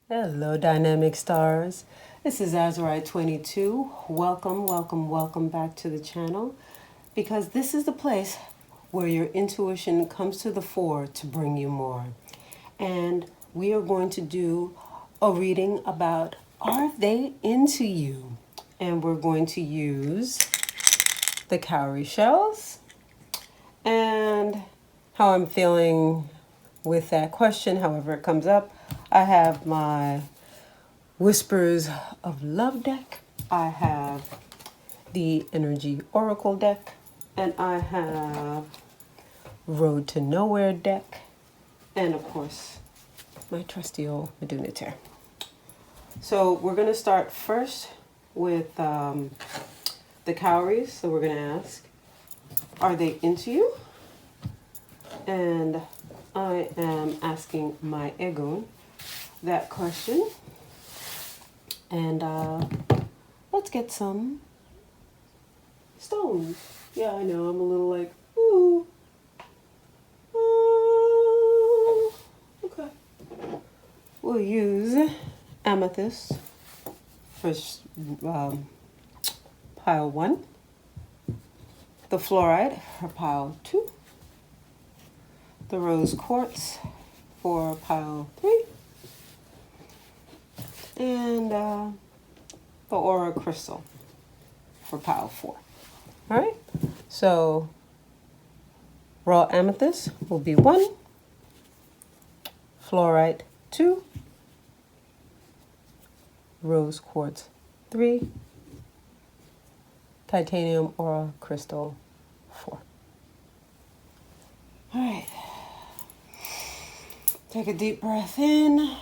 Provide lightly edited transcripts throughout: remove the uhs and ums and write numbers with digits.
Hello, dynamic stars. This is Azurite22. Welcome back to the channel because this is the place where your intuition comes to the fore to bring you more. And we are going to do a reading about Are They Into You? And we're going to use the Cowrie Shells and how I'm feeling with that question, however it comes up. I have my Whispers of Love deck. I have the Energy Oracle deck. And I have Road to Nowhere deck. And of course, my trusty old Metu Neter. So we're going to start first with the Cowries. So we're going to ask, are they into you? And I am asking my Egun that question. And let's get some stones. Yeah, I know, I'm a little like, ooh. Okay. We'll use amethyst for pile 1. The fluorite for pile 2. The rose quartz for pile 3. And the aura crystal for pile 4. All right, so raw amethyst will be 1, fluorite 2, rose quartz 3, titanium aura crystal 4. All right, take a deep breath in.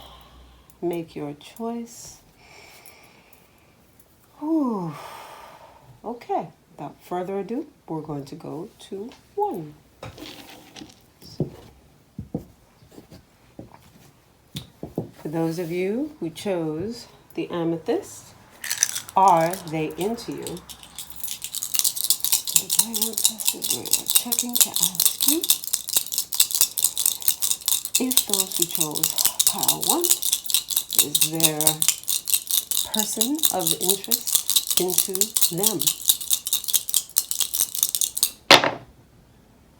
Make your choice. Whew. Okay, without further ado, we're going to go to 1. For those of you who chose the amethyst, are they into you? We're checking to ask you if those who chose pile 1, is there a person of interest into them?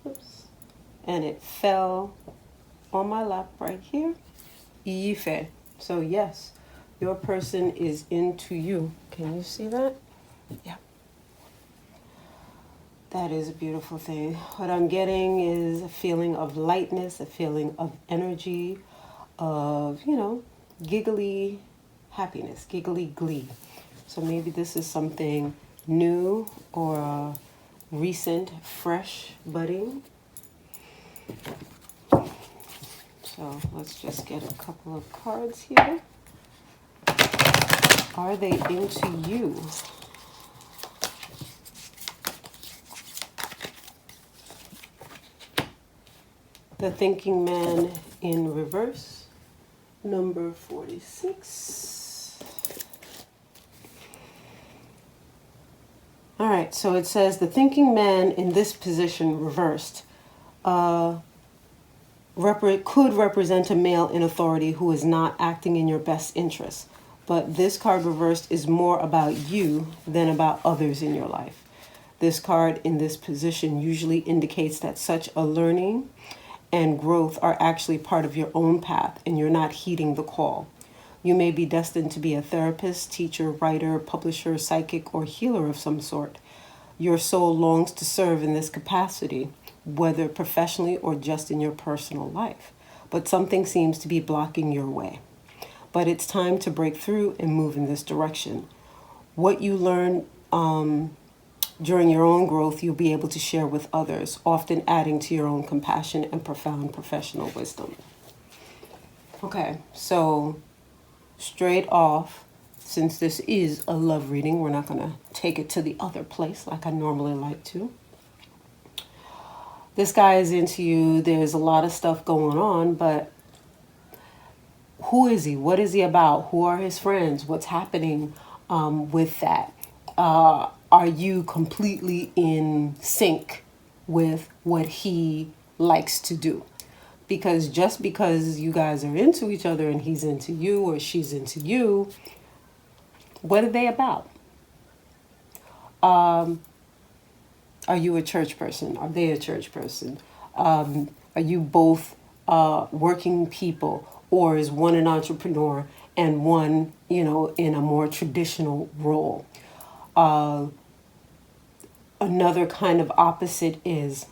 Oops. And it fell on my lap right here. Ife. So yes, your person is into you. Can you see that? Yeah. That is a beautiful thing. What I'm getting is a feeling of lightness, a feeling of energy, of, giggly happiness, giggly glee. So maybe this is something new or recent, fresh budding. So let's just get a couple of cards here. Are they into you? The Thinking Man in reverse, number 46. All right, so it says the thinking man in this position reversed could represent a male in authority who is not acting in your best interest. But this card reversed is more about you than about others in your life. This card in this position usually indicates that such a learning and growth are actually part of your own path and you're not heeding the call. You may be destined to be a therapist, teacher, writer, publisher, psychic, or healer of some sort. Your soul longs to serve in this capacity, whether professionally or just in your personal life. But something seems to be blocking your way. But it's time to break through and move in this direction. What you learn during your own growth, you'll be able to share with others, often adding to your own compassion and profound professional wisdom. Okay, so straight off, since this is a love reading, we're not going to take it to the other place like I normally like to. This guy is into you. There's a lot of stuff going on, but who is he? What is he about? Who are his friends? What's happening with that? Are you completely in sync with what he likes to do? Because just because you guys are into each other and he's into you or she's into you, what are they about? Are you a church person? Are they a church person? Are you both working people? Or is one an entrepreneur and one, in a more traditional role? Another kind of opposite is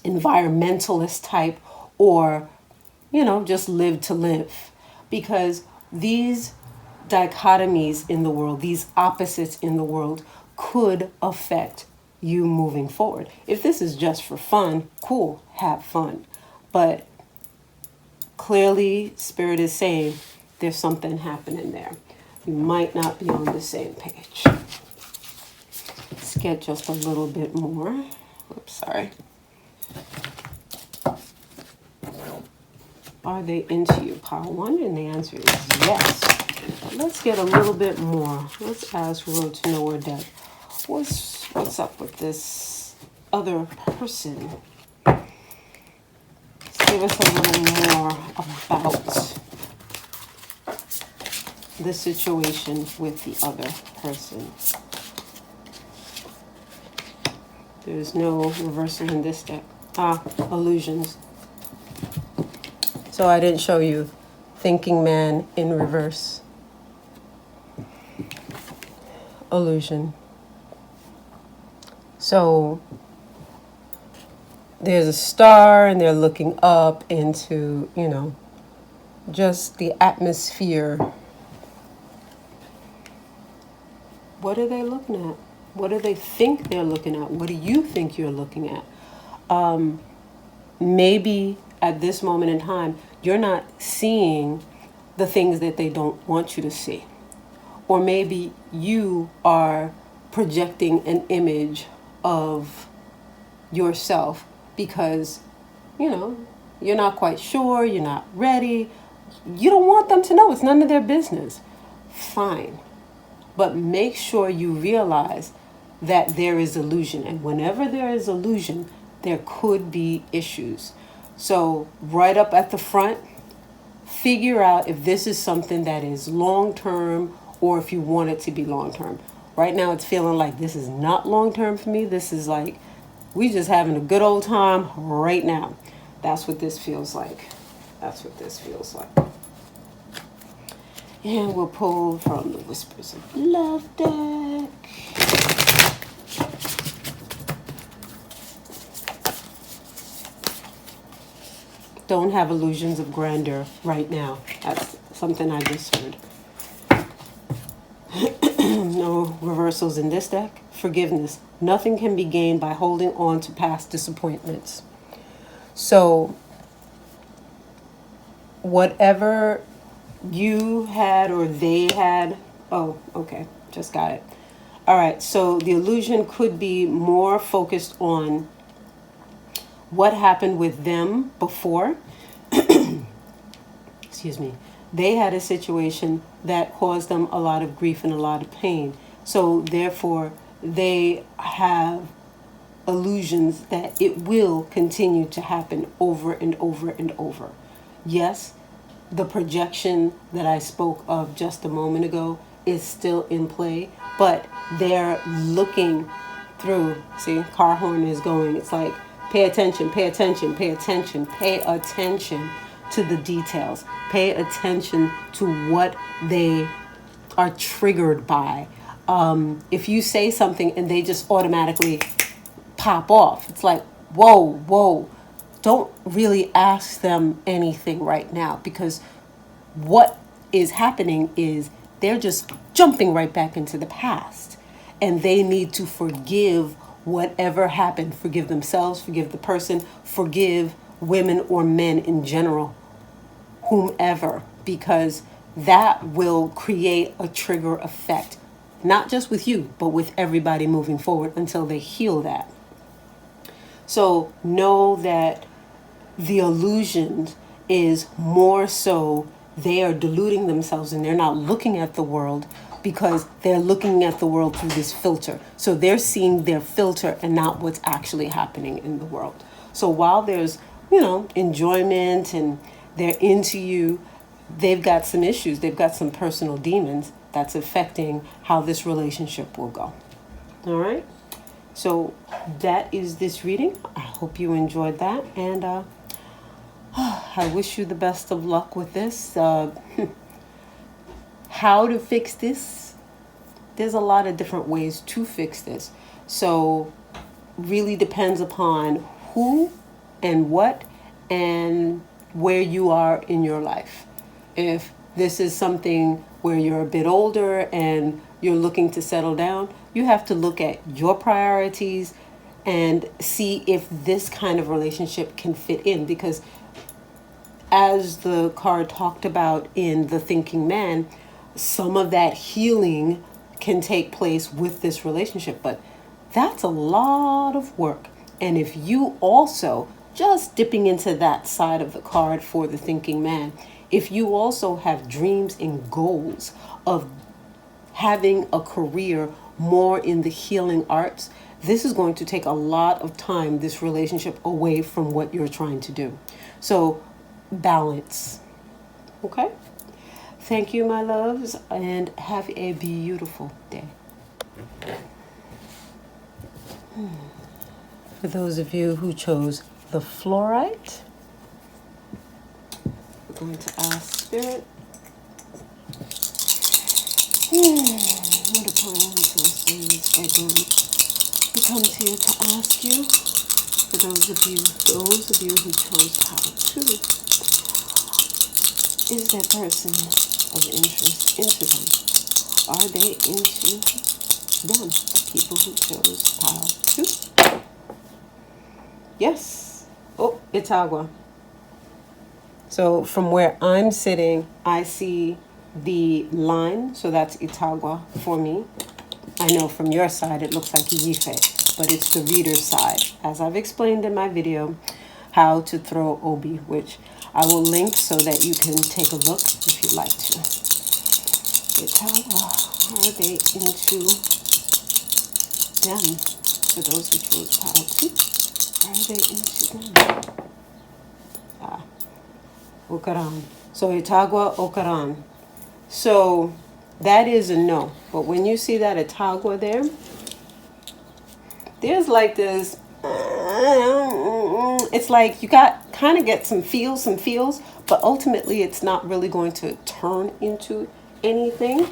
environmentalist type, or just live to live. Because these dichotomies in the world, these opposites in the world, could affect you moving forward. If this is just for fun, cool, have fun. But clearly Spirit is saying there's something happening there. You might not be on the same page. Let's get just a little bit more. Oops, sorry. Are they into you, pile one? And the answer is yes. But let's get a little bit more. Let's ask Road to Nowhere Depth. What's up with this other person? Give us a little more about the situation with the other person. There's no reversal in this deck. Illusions. So I didn't show you Thinking Man in reverse. Illusion. So there's a star and they're looking up into, just the atmosphere. What are they looking at? What do they think they're looking at? What do you think you're looking at? Maybe at this moment in time, you're not seeing the things that they don't want you to see. Or maybe you are projecting an image of yourself because, you're not quite sure, you're not ready. You don't want them to know. It's none of their business. Fine. But make sure you realize that there is illusion. And whenever there is illusion, there could be issues. So right up at the front, figure out if this is something that is long-term or if you want it to be long-term. Right now it's feeling like this is not long-term for me. This is like, we just having a good old time right now. That's what this feels like. That's what this feels like. And we'll pull from the Whispers of Love deck. Don't have illusions of grandeur right now. That's something I just heard. No reversals in this deck. Forgiveness. Nothing can be gained by holding on to past disappointments. So, whatever you had or they had. Oh, okay. Just got it. All right. So, the illusion could be more focused on what happened with them before. Excuse me. They had a situation that caused them a lot of grief and a lot of pain. So therefore, they have illusions that it will continue to happen over and over and over. Yes, the projection that I spoke of just a moment ago is still in play, but they're looking through. See, car horn is going. It's like, pay attention, pay attention, pay attention, pay attention to the details. Pay attention to what they are triggered by. If you say something and they just automatically pop off, it's like, whoa. Don't really ask them anything right now, because what is happening is they're just jumping right back into the past, and they need to forgive whatever happened. Forgive themselves, forgive the person, forgive women or men in general, whomever, because that will create a trigger effect, not just with you, but with everybody moving forward until they heal that. So know that the illusion is more so they are deluding themselves and they're not looking at the world, because they're looking at the world through this filter. So they're seeing their filter and not what's actually happening in the world. So while there's enjoyment and they're into you, they've got some issues. They've got some personal demons that's affecting how this relationship will go. All right. So that is this reading. I hope you enjoyed that. And I wish you the best of luck with this. How to fix this? There's a lot of different ways to fix this. So really depends upon who and what and where you are in your life. If this is something where you're a bit older and you're looking to settle down, you have to look at your priorities and see if this kind of relationship can fit in. Because as the card talked about in The Thinking Man, some of that healing can take place with this relationship, but that's a lot of work. And if you also, just dipping into that side of the card for The Thinking Man, if you also have dreams and goals of having a career more in the healing arts, this is going to take a lot of time, this relationship, away from what you're trying to do. So balance. Okay? Thank you, my loves, and have a beautiful day. For those of you who chose the Flourite, we're going to ask Spirit, what upon ancestors are going to come here to ask you. For those of you who chose how to, is that person of interest into them? Are they into them? The people who chose how to? Yes. Oh, it's agua. So from where I'm sitting, I see the line, so that's Itagua for me. I know from your side it looks like Iyife, but it's the reader's side. As I've explained in my video, how to throw Obi, which I will link so that you can take a look if you'd like to. Itagua, are they into them? For those who chose how to, are they into them? Okaran. So Itagua, Okaran. So that is a no. But when you see that Itagua there, there's like this, it's like you got kind of get some feels, but ultimately it's not really going to turn into anything.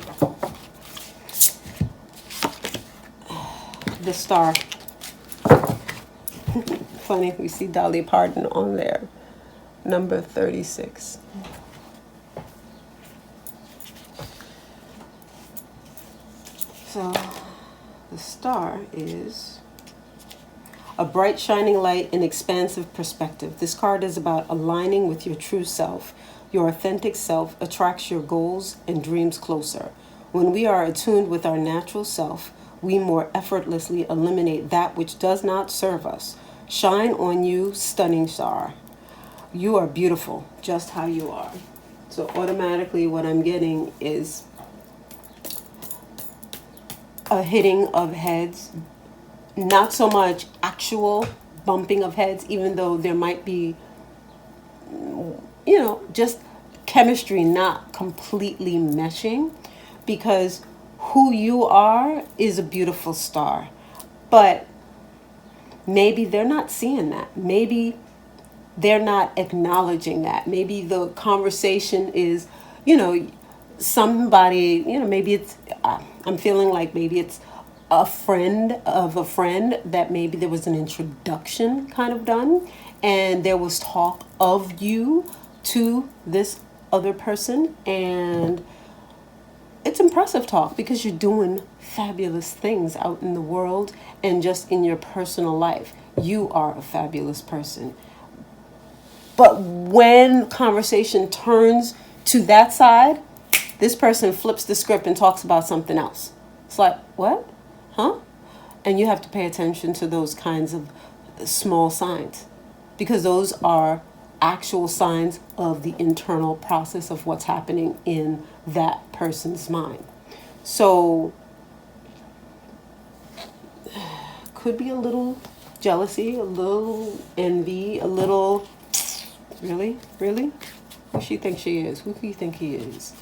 The star. Funny, we see Dolly Parton on there. Number 36. So the star is a bright shining light and expansive perspective. This card is about aligning with your true self. Your authentic self attracts your goals and dreams closer. When we are attuned with our natural self, we more effortlessly eliminate that which does not serve us. Shine on you, stunning star. You are beautiful just how you are. So automatically what I'm getting is a hitting of heads. Not so much actual bumping of heads, even though there might be, just chemistry not completely meshing, because who you are is a beautiful star. But maybe they're not seeing that. Maybe they're not acknowledging that. Maybe the conversation is, somebody, maybe it's, I'm feeling like maybe it's a friend of a friend that maybe there was an introduction kind of done and there was talk of you to this other person, and it's impressive talk because you're doing fabulous things out in the world and just in your personal life. You are a fabulous person. But when conversation turns to that side, this person flips the script and talks about something else. It's like, what? Huh? And you have to pay attention to those kinds of small signs, because those are actual signs of the internal process of what's happening in that person's mind. So could be a little jealousy, a little envy, a little Really? Really? Who she thinks she is? Who do you think he is?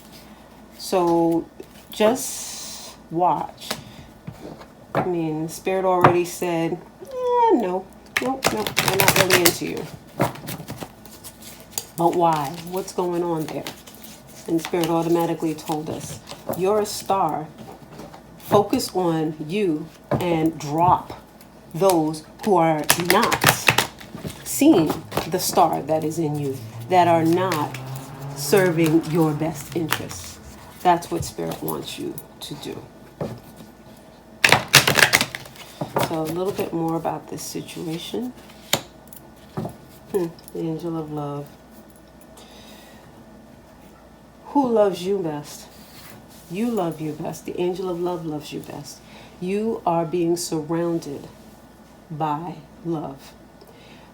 So just watch. I mean, Spirit already said, no. Nope, they're not really into you. But why? What's going on there? And Spirit automatically told us, you're a star. Focus on you and drop those who are not seeing the star that is in you, that are not serving your best interests. That's what Spirit wants you to do. So a little bit more about this situation. The Angel of Love. Who loves you best? You love you best. The Angel of Love loves you best. You are being surrounded by love.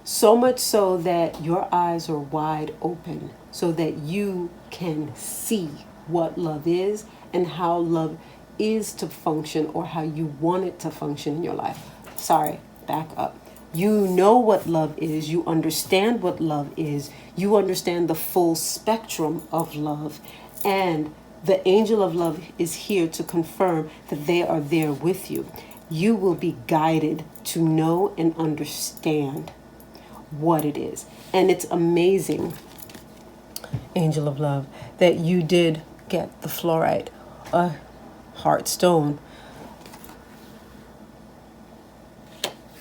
So much so that your eyes are wide open so that you can see what love is and how love is to function, or how you want it to function in your life. Sorry, back up. You know what love is. You understand what love is. You understand the full spectrum of love. And the Angel of Love is here to confirm that they are there with you. You will be guided to know and understand what it is. And it's amazing, Angel of Love, that you did get the Flourite, a heart stone.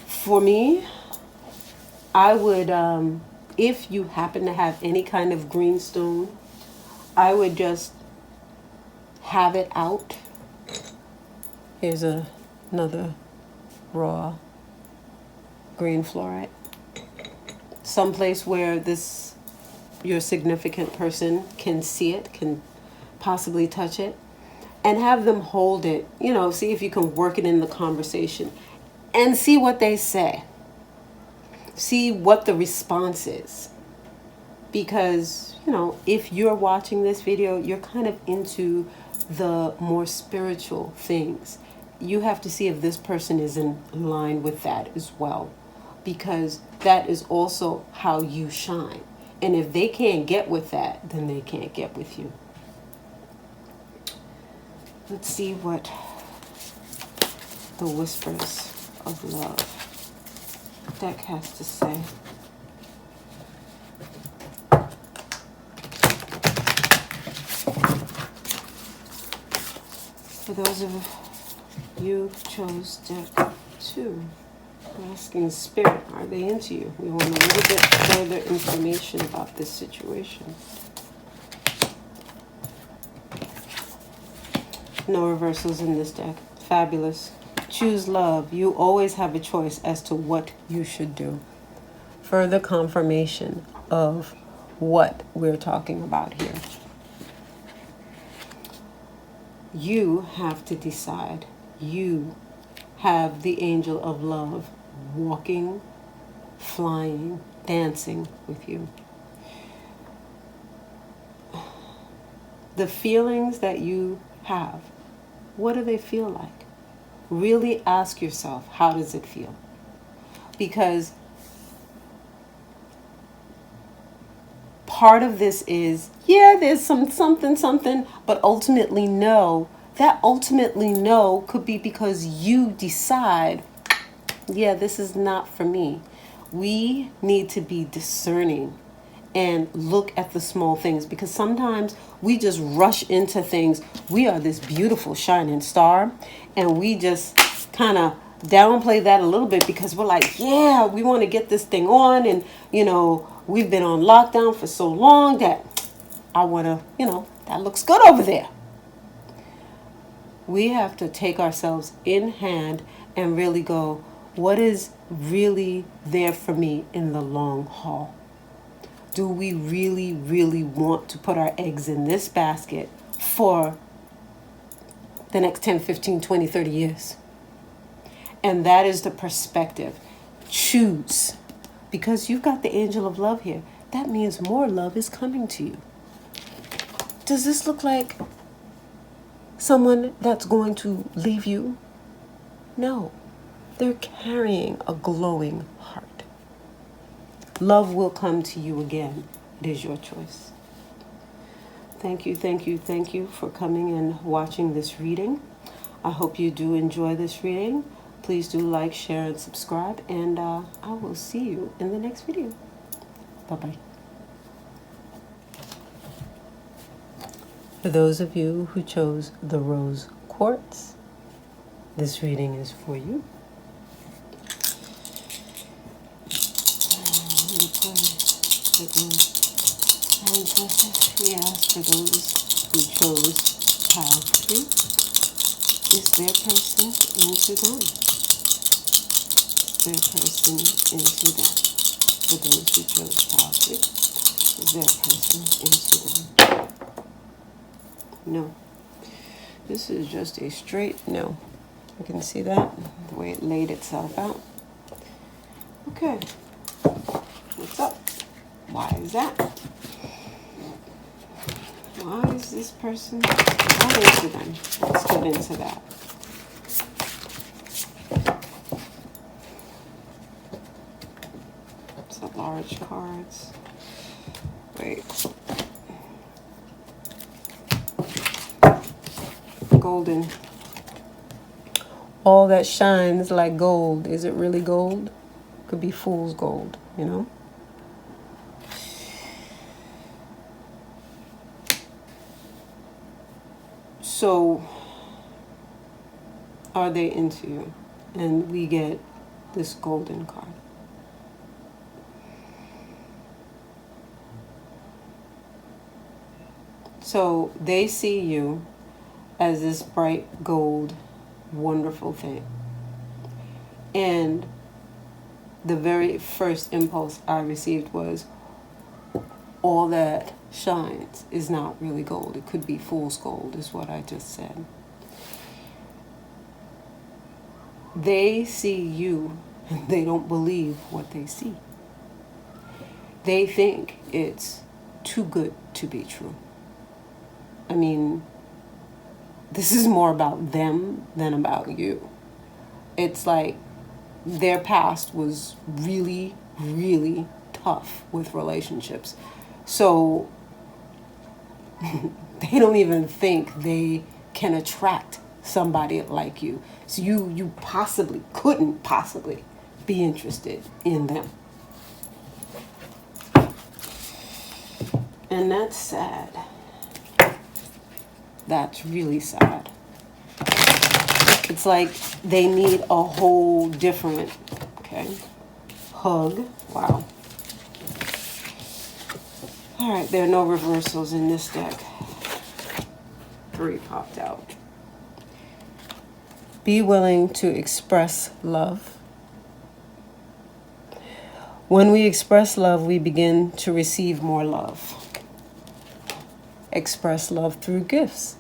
For me, I would, if you happen to have any kind of green stone, I would just have it out. Here's another raw green Flourite. Someplace where your significant person can see it, can possibly touch it, and have them hold it. See if you can work it in the conversation and see what they say. See what the response is. Because, if you're watching this video, you're kind of into the more spiritual things. You have to see if this person is in line with that as well. Because that is also how you shine. And if they can't get with that, then they can't get with you. Let's see what the Whispers of Love deck has to say. For those of you who chose deck 2, we're asking Spirit, are they into you? We want a little bit further information about this situation. No reversals in this deck. Fabulous. Choose love. You always have a choice as to what you should do. Further confirmation of what we're talking about here. You have to decide. You have the Angel of Love walking, flying, dancing with you. The feelings that you have, what do they feel like? Really ask yourself, how does it feel? Because part of this is, there's something, but ultimately no. That ultimately no could be because you decide, this is not for me. We need to be discerning and look at the small things, because sometimes we just rush into things. We are this beautiful shining star, and we just kind of downplay that a little bit because we're like, we want to get this thing on, and we've been on lockdown for so long that I want to, that looks good over there. We have to take ourselves in hand and really go, what is really there for me in the long haul? Do we really, really want to put our eggs in this basket for the next 10, 15, 20, 30 years? And that is the perspective. Choose. Because you've got the Angel of Love here. That means more love is coming to you. Does this look like someone that's going to leave you? No. They're carrying a glowing heart. Love will come to you again. It is your choice. Thank you, thank you, thank you for coming and watching this reading. I hope you do enjoy this reading. Please do like, share, and subscribe, and I will see you in the next video. Bye-bye. For those of you who chose the rose quartz, this reading is for you. We ask for those who chose child 3, is their person into them. Their person into them. For those who chose child 3, is their person into them. No. This is just a straight no. You can see that, the way it laid itself out. Okay. What's up? Why is that? Why is this person not into them? Let's get into that. It's a large cards. Wait. Golden. All that shines like gold. Is it really gold? Could be fool's gold, you know? So, are they into you? And we get this golden card. So, they see you as this bright gold, wonderful thing. And the very first impulse I received was, all that shines is not really gold. It could be fool's gold, is what I just said. They see you and they don't believe what they see. They think it's too good to be true. I mean, this is more about them than about you. It's like their past was really, really tough with relationships. So they don't even think they can attract somebody like you. So you couldn't possibly be interested in them. And that's sad. That's really sad. It's like they need a whole different, hug. Wow. All right, there are no reversals in this deck. 3 popped out. Be willing to express love. When we express love, we begin to receive more love. Express love through gifts.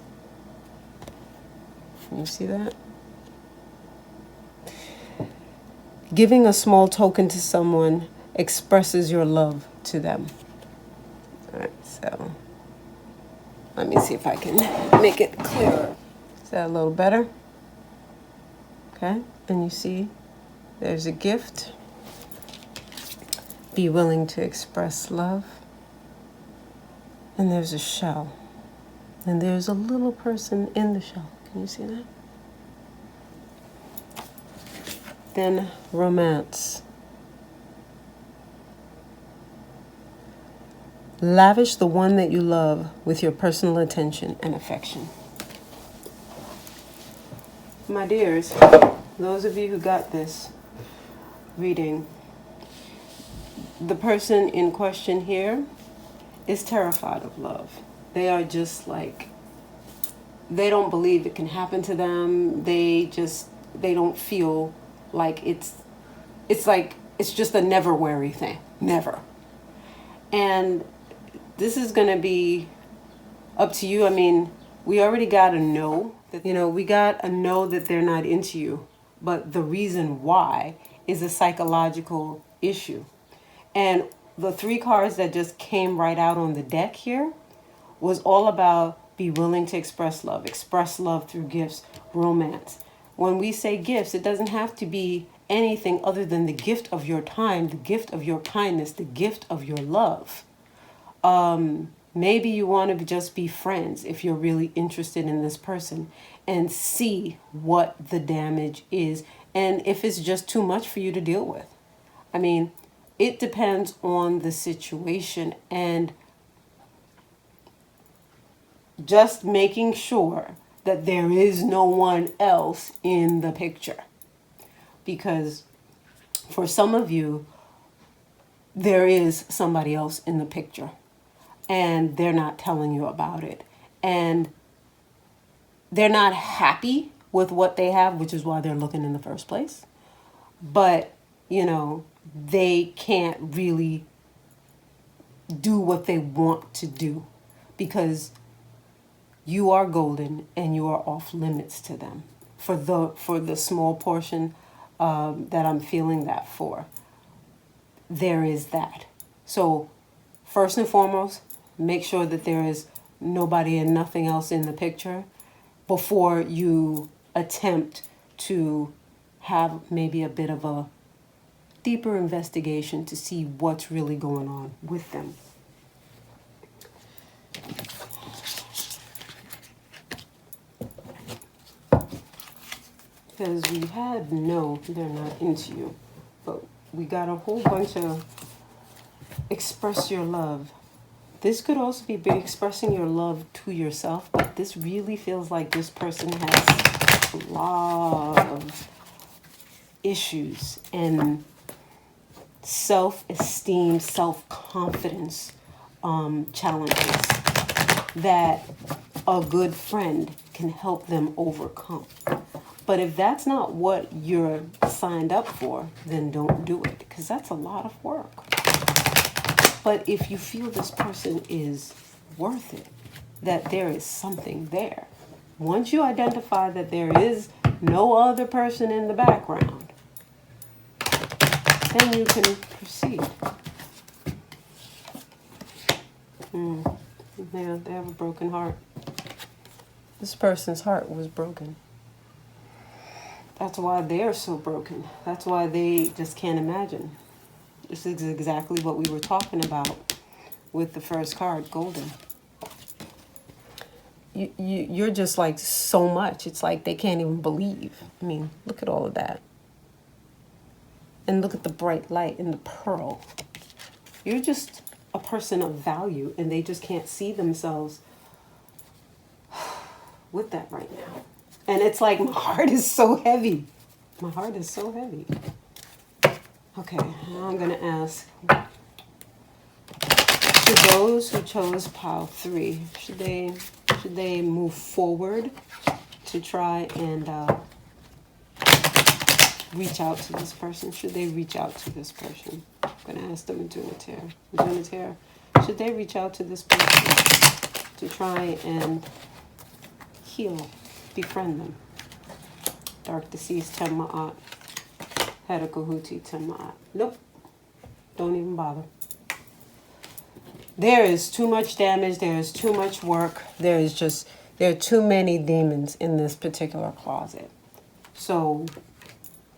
Can you see that? Giving a small token to someone expresses your love to them. All right, so let me see if I can make it clearer. Is that a little better? Okay, and you see there's a gift. Be willing to express love. And there's a shell. And there's a little person in the shell. Can you see that? Then romance. Lavish the one that you love with your personal attention and affection. My dears, those of you who got this reading, the person in question here is terrified of love. They are just like, they don't believe it can happen to them. They don't feel like it's just a never worry thing. Never. And this is going to be up to you. I mean, we already got a no. We got a no that they're not into you. But the reason why is a psychological issue. And the 3 cards that just came right out on the deck here was all about be willing to express love through gifts, romance. When we say gifts, it doesn't have to be anything other than the gift of your time, the gift of your kindness, the gift of your love. Maybe you want to just be friends if you're really interested in this person and see what the damage is and if it's just too much for you to deal with. I mean, it depends on the situation and just making sure that there is no one else in the picture. Because for some of you, there is somebody else in the picture and they're not telling you about it. And they're not happy with what they have, which is why they're looking in the first place. But, you know, they can't really do what they want to do because you are golden and you are off limits to them for the small portion that I'm feeling that for. There is that. So first and foremost, make sure that there is nobody and nothing else in the picture before you attempt to have maybe a bit of a deeper investigation to see what's really going on with them. Because we had no, they're not into you. But we got a whole bunch of express your love. This could also be expressing your love to yourself, but this really feels like this person has a lot of issues and self-esteem, self-confidence challenges that a good friend can help them overcome. But if that's not what you're signed up for, then don't do it, because that's a lot of work. But if you feel this person is worth it, that there is something there, once you identify that there is no other person in the background, then you can proceed. Yeah, they have a broken heart. This person's heart was broken. That's why they're so broken. That's why they just can't imagine. This is exactly what we were talking about with the first card, Golden. You're just like so much. It's like they can't even believe. I mean, look at all of that. And look at the bright light and the pearl. You're just a person of value, and they just can't see themselves with that right now. And it's like my heart is so heavy. My heart is so heavy. Okay, now I'm going to ask, to those who chose pile 3, should they move forward to try and reach out to this person? Should they reach out to this person? I'm going to ask the Metu Neter. Metu Neter, should they reach out to this person to try and heal, befriend them? Dark deceased Tema'at. Hedekahuti Tema'at. Nope. Don't even bother. There is too much damage. There is too much work. There are too many demons in this particular closet. So,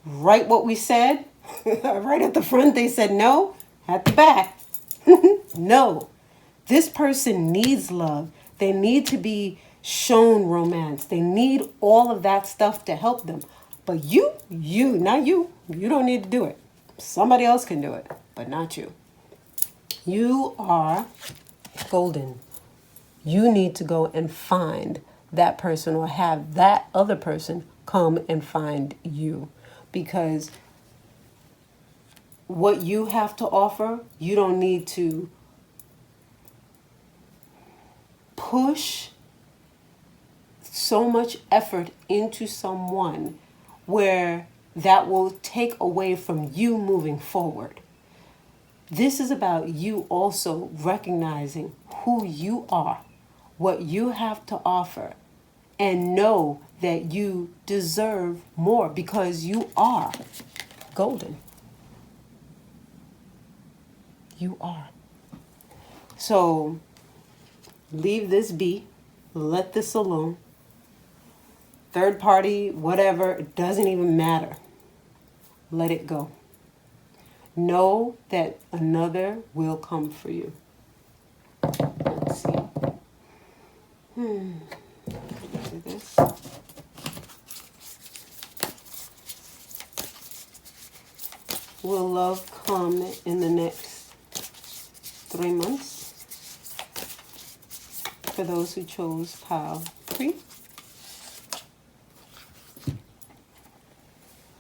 right what we said, right at the front they said no, at the back, no. This person needs love. They need to be shown romance. They need all of that stuff to help them. But not you. You don't need to do it. Somebody else can do it, but not you. You are golden. You need to go and find that person or have that other person come and find you. Because what you have to offer, you don't need to push so much effort into someone where that will take away from you moving forward. This is about you also recognizing who you are, what you have to offer, and know that you deserve more because you are golden. You are. So leave this be. Let this alone. Third party, whatever, it doesn't even matter. let it go. Know that another will come for you. Let's see. Do this. Will love come in the next 3 months? For those who chose pile 3.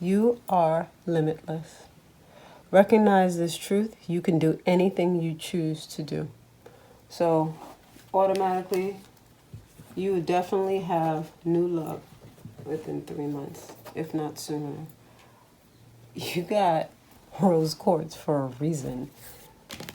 You are limitless. Recognize this truth. You can do anything you choose to do. So automatically, you would definitely have new love within 3 months, if not sooner. You got rose quartz for a reason.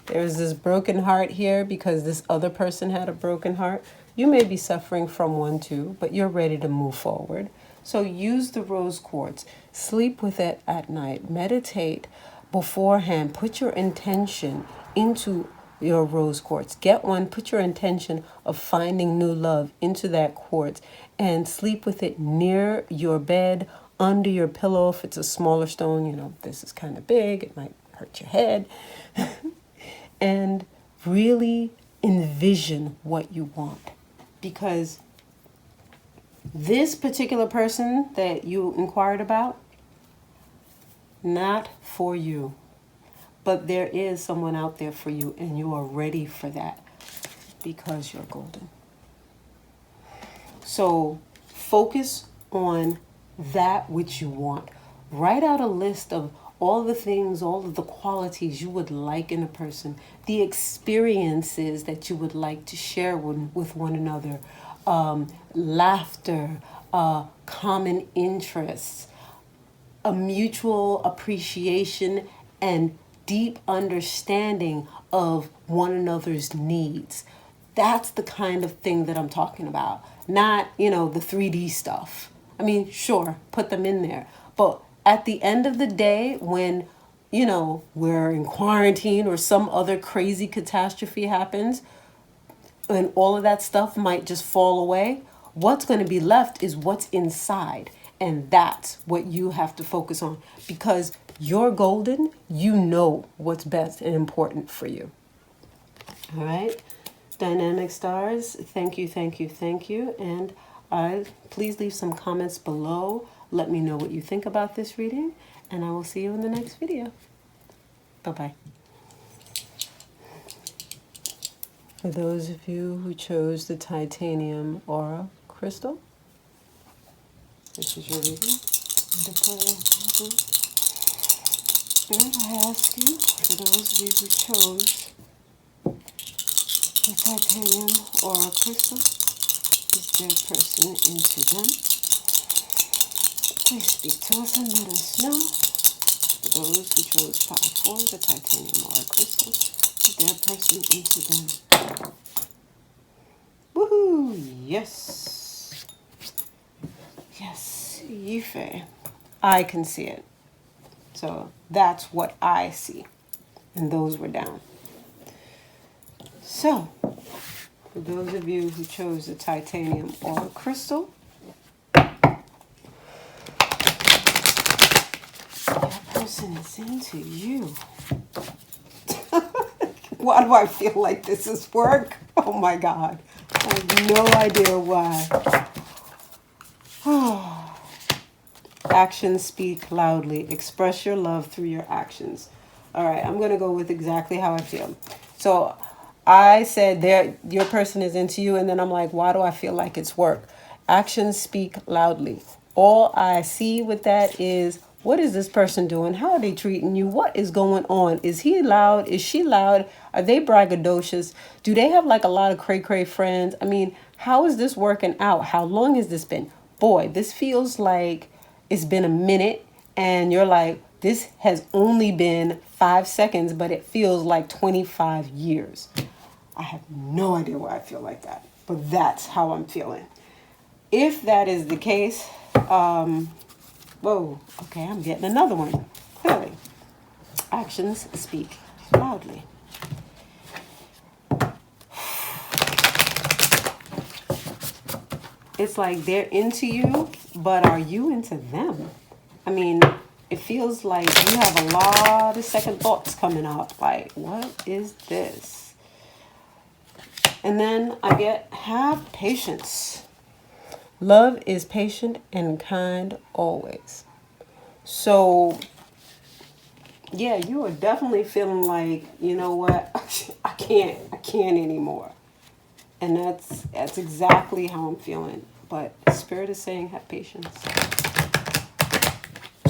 There's this broken heart here because this other person had a broken heart. You may be suffering from one too, but you're ready to move forward. So use the rose quartz. Sleep with it at night. Meditate beforehand. Put your intention into your rose quartz. Get one. Put your intention of finding new love into that quartz and sleep with it near your bed, under your pillow. If it's a smaller stone, you know, this is kind of big. It might hurt your head. And really envision what you want. Because this particular person that you inquired about, not for you. But there is someone out there for you, and you are ready for that because you're golden. So focus on that which you want. Write out a list of all the things, all of the qualities you would like in a person, the experiences that you would like to share with one another, laughter, common interests, a mutual appreciation and deep understanding of one another's needs. That's the kind of thing that I'm talking about. Not, the 3D stuff. I mean, sure, put them in there. But at the end of the day, when, we're in quarantine or some other crazy catastrophe happens, and all of that stuff might just fall away, what's going to be left is what's inside. And that's what you have to focus on. Because you're golden, you know what's best and important for you. All right? Dynamic stars, thank you, thank you, thank you. And please leave some comments below. Let me know what you think about this reading. And I will see you in the next video. Bye-bye. For those of you who chose the titanium aura crystal, this is your reading. And I ask you, for those of you who chose the titanium aura crystal, is there a person into them? Please speak to us and let us know. For those who chose pile 4, the titanium aura crystal, is there a person into them? Woohoo! Yes. Yes, Yife. I can see it. So that's what I see. And those were down. So, for those of you who chose the titanium aura crystal, that person is into you. Why do I feel like this is work? Oh my God. I have no idea why. Actions speak loudly. Express your love through your actions. All right, I'm going to go with exactly how I feel. So I said your person is into you, and then I'm like, why do I feel like it's work? Actions speak loudly. All I see with that is, what is this person doing? How are they treating you? What is going on? Is he loud? Is she loud? Are they braggadocious? Do they have like a lot of cray-cray friends? I mean, how is this working out? How long has this been? Boy, this feels like it's been a minute, and you're like, this has only been 5 seconds, but it feels like 25 years. I have no idea why I feel like that, but that's how I'm feeling. If that is the case, whoa, okay, I'm getting another one. Clearly, actions speak loudly. It's like they're into you, but are you into them? I mean, it feels like you have a lot of second thoughts coming up. Like, what is this? And then I get, have patience. Love is patient and kind always. So, yeah, you are definitely feeling like, you know what, I can't anymore. And that's exactly how I'm feeling. But Spirit is saying, have patience.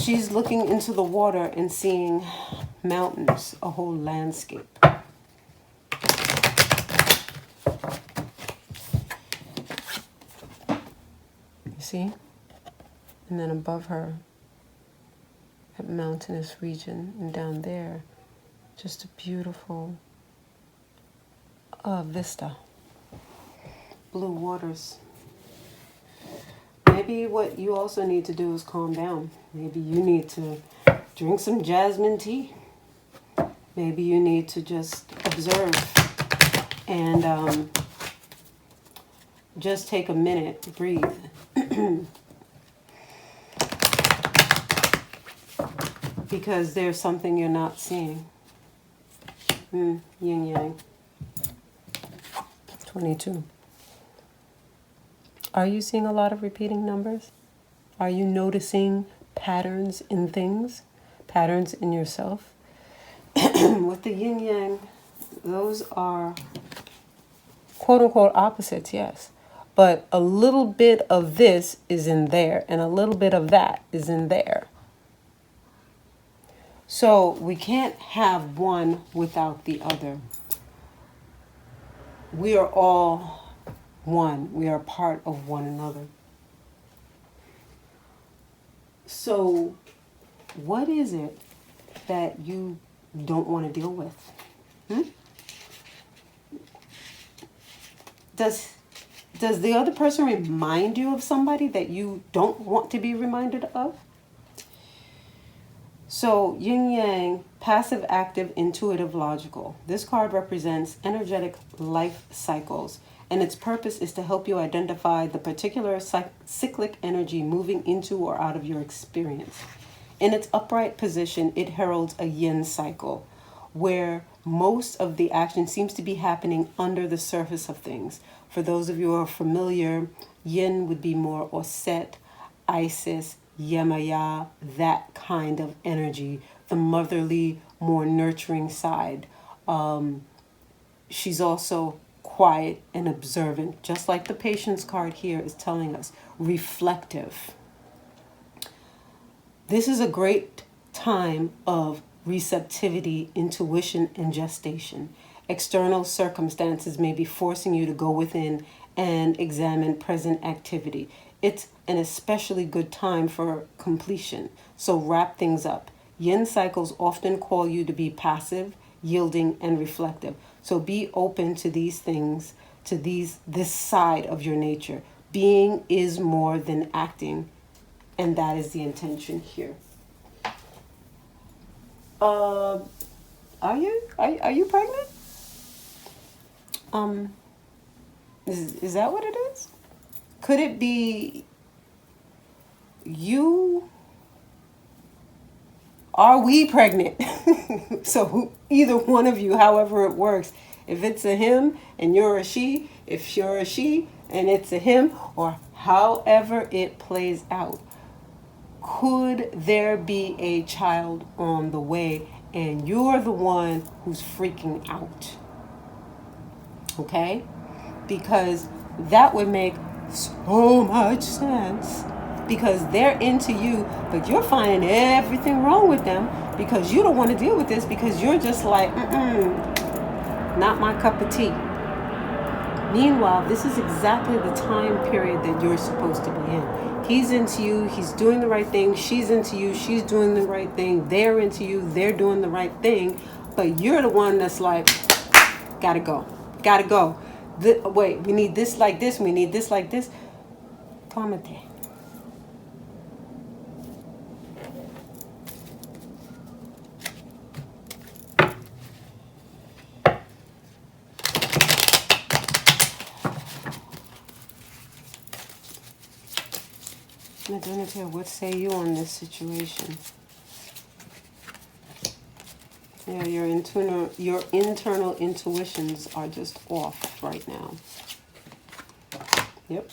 She's looking into the water and seeing mountains, a whole landscape. You see? And then above her, that mountainous region, and down there, just a beautiful vista. Blue waters. Maybe what you also need to do is calm down. Maybe you need to drink some jasmine tea. Maybe you need to just observe and just take a minute, breathe. Because there's something you're not seeing. Yin yang. 22. Are you seeing a lot of repeating numbers? Are you noticing patterns in things? Patterns in yourself? With the yin yang, those are quote unquote opposites, yes. But a little bit of this is in there, and a little bit of that is in there. So we can't have one without the other. We are all one. We are part of one another. So what is it that you don't want to deal with? Does the other person remind you of somebody that you don't want to be reminded of? So yin yang, passive, active, intuitive, logical. This card represents energetic life cycles, and its purpose is to help you identify the particular cyclic energy moving into or out of your experience. In its upright position, it heralds a yin cycle, where most of the action seems to be happening under the surface of things. For those of you who are familiar, yin would be more Oset, Isis, Yemaya, that kind of energy, the motherly, more nurturing side. She's also quiet and observant, just like the patience card here is telling us, reflective. This is a great time of receptivity, intuition, and gestation. External circumstances may be forcing you to go within and examine present activity. It's an especially good time for completion, so wrap things up. Yin cycles often call you to be passive, yielding, and reflective. So be open to these things, to this side of your nature. Being is more than acting, and that is the intention here. Are you pregnant? Is that what it is? Could it be you? Are we pregnant? So either one of you, however it works, if it's a him and you're a she, if you're a she and it's a him, or however it plays out, could there be a child on the way and you're the one who's freaking out? Okay? Because that would make so much sense. Because they're into you, but you're finding everything wrong with them because you don't want to deal with this, because you're just like, not my cup of tea. Meanwhile, this is exactly the time period that you're supposed to be in. He's into you, he's doing the right thing. She's into you, she's doing the right thing. They're into you, they're doing the right thing. But you're the one that's like, gotta go. Wait, we need this like this, we need this like this. Calmate. Metu Neter, what say you on this situation? Yeah, your internal intuitions are just off right now. Yep.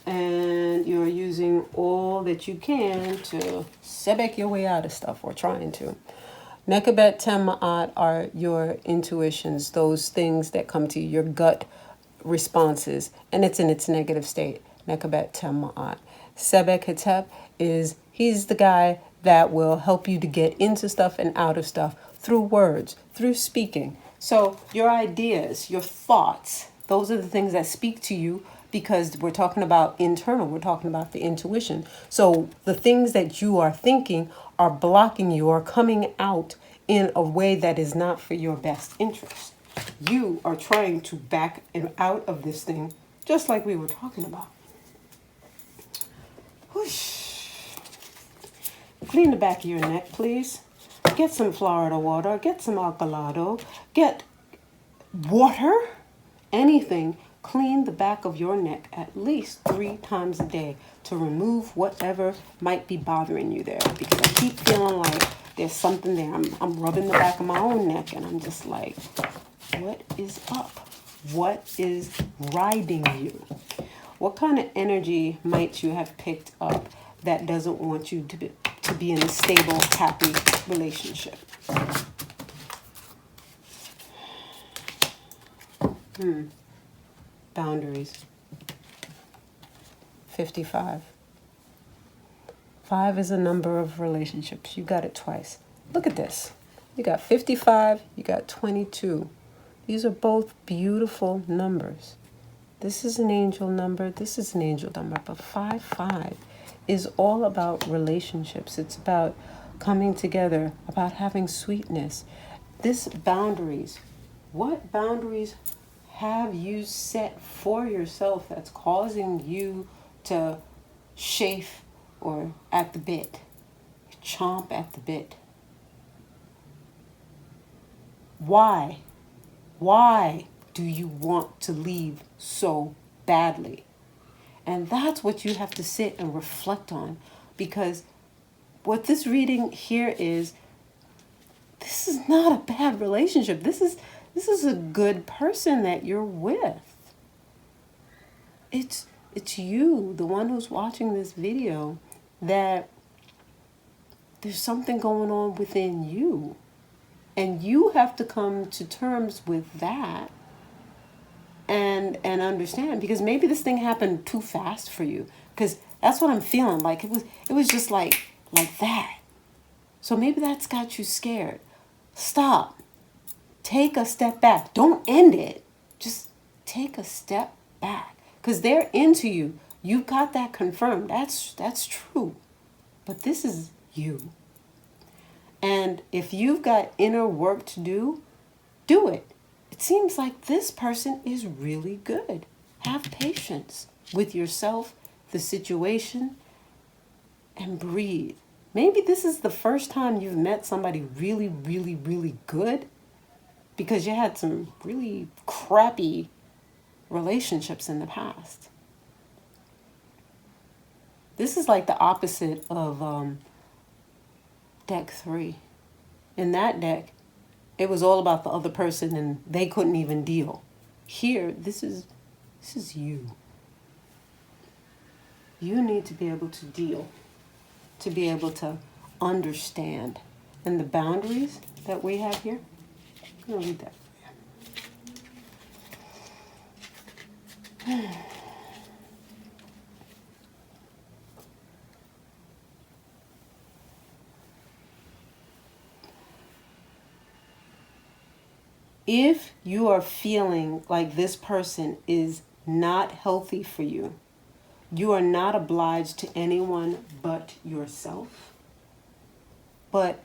And you're using all that you can to sebek your way out of stuff, or trying to. Nekabet Tema'at are your intuitions, those things that come to you, your gut responses, and it's in its negative state. Nekabet Tema'at. Sebek Hetep he's the guy that will help you to get into stuff and out of stuff through words, through speaking. So your ideas, your thoughts, those are the things that speak to you, because we're talking about internal, we're talking about the intuition. So the things that you are thinking are blocking you or coming out in a way that is not for your best interest. You are trying to back out of this thing, just like we were talking about. Whoosh. Clean the back of your neck, please. Get some Florida water, get some alcalado, get water, anything. Clean the back of your neck at least 3 times a day to remove whatever might be bothering you there. Because I keep feeling like there's something there. I'm rubbing the back of my own neck and I'm just like, what is up? What is riding you? What kind of energy might you have picked up that doesn't want you to be in a stable, happy relationship? Boundaries. 55. 5 is a number of relationships. You got it twice. Look at this. You got 55, you got 22. These are both beautiful numbers. This is an angel number, this is an angel number, but 5 is all about relationships. It's about coming together, about having sweetness. This boundaries. What boundaries have you set for yourself that's causing you to chafe or at the bit, chomp at the bit? Why? Why do you want to leave so badly? And that's what you have to sit and reflect on, because what this reading here is, this is not a bad relationship. This is a good person that you're with. It's you, the one who's watching this video, that there's something going on within you. And you have to come to terms with that and understand, because maybe this thing happened too fast for you, because that's what I'm feeling like. It was just like that. So maybe that's got you scared. Stop. Take a step back. Don't end it. Just take a step back, because they're into you. You got that confirmed. That's true. But this is you. And if you've got inner work to do, do it. It seems like this person is really good. Have patience with yourself, the situation, and breathe. Maybe this is the first time you've met somebody really, really, really good, because you had some really crappy relationships in the past. This is like the opposite of deck 3. In that deck, it was all about the other person and they couldn't even deal. Here, this is you. You need to be able to deal, to be able to understand. And the boundaries that we have here, I'm going to read that. If you are feeling like this person is not healthy for you, you are not obliged to anyone but yourself. But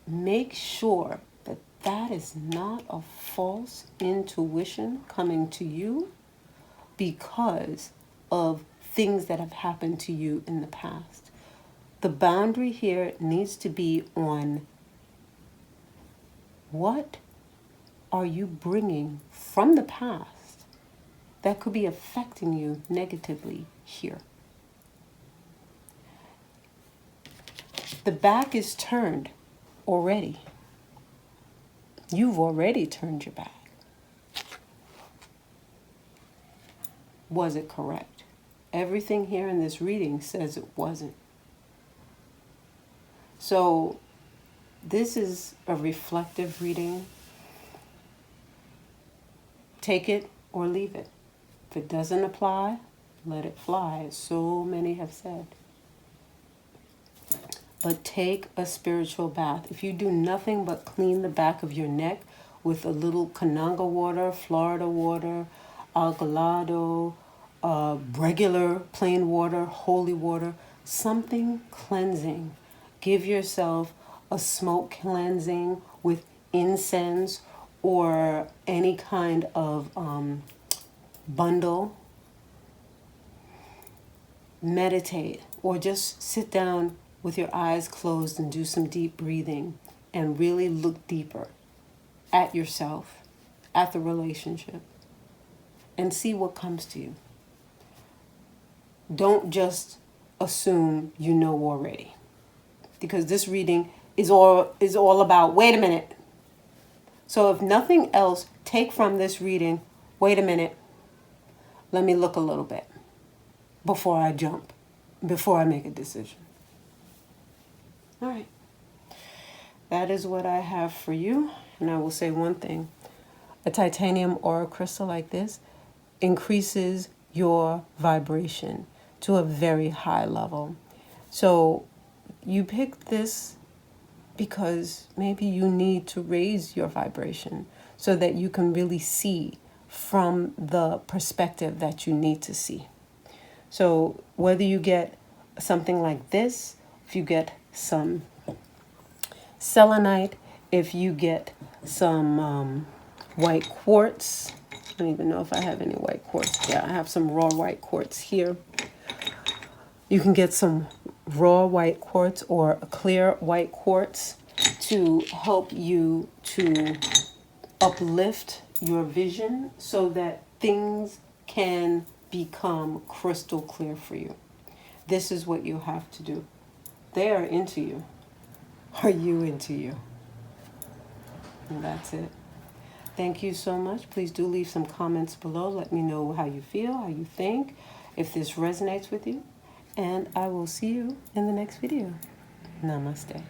make sure that that is not a false intuition coming to you because of things that have happened to you in the past. The boundary here needs to be on, what are you bringing from the past that could be affecting you negatively here? The back is turned. already. You've already turned your back. Was it correct? Everything here in this reading says it wasn't. So this is a reflective reading. Take it or leave it. If it doesn't apply, let it fly, as so many have said. But take a spiritual bath. If you do nothing but clean the back of your neck with a little Kananga water, Florida water, algalado, regular plain water, holy water, something cleansing. Give yourself a smoke cleansing with incense or any kind of bundle. Meditate or just sit down with your eyes closed and do some deep breathing and really look deeper at yourself, at the relationship, and see what comes to you. Don't just assume you know already, because this reading is all about, wait a minute. So if nothing else, take from this reading, wait a minute, let me look a little bit before I jump, before I make a decision. All right. That is what I have for you. And I will say one thing. A titanium aura crystal like this increases your vibration to a very high level. So you pick this because maybe you need to raise your vibration so that you can really see from the perspective that you need to see. So whether you get something like this, if you get some selenite, if you get some white quartz, I don't even know if I have any white quartz. Yeah, I have some raw white quartz here. You can get some raw white quartz or a clear white quartz to help you to uplift your vision so that things can become crystal clear for you. This is what you have to do. They are into you. Are you into you? And that's it. Thank you so much. Please do leave some comments below. Let me know how you feel, how you think, if this resonates with you. And I will see you in the next video. Namaste.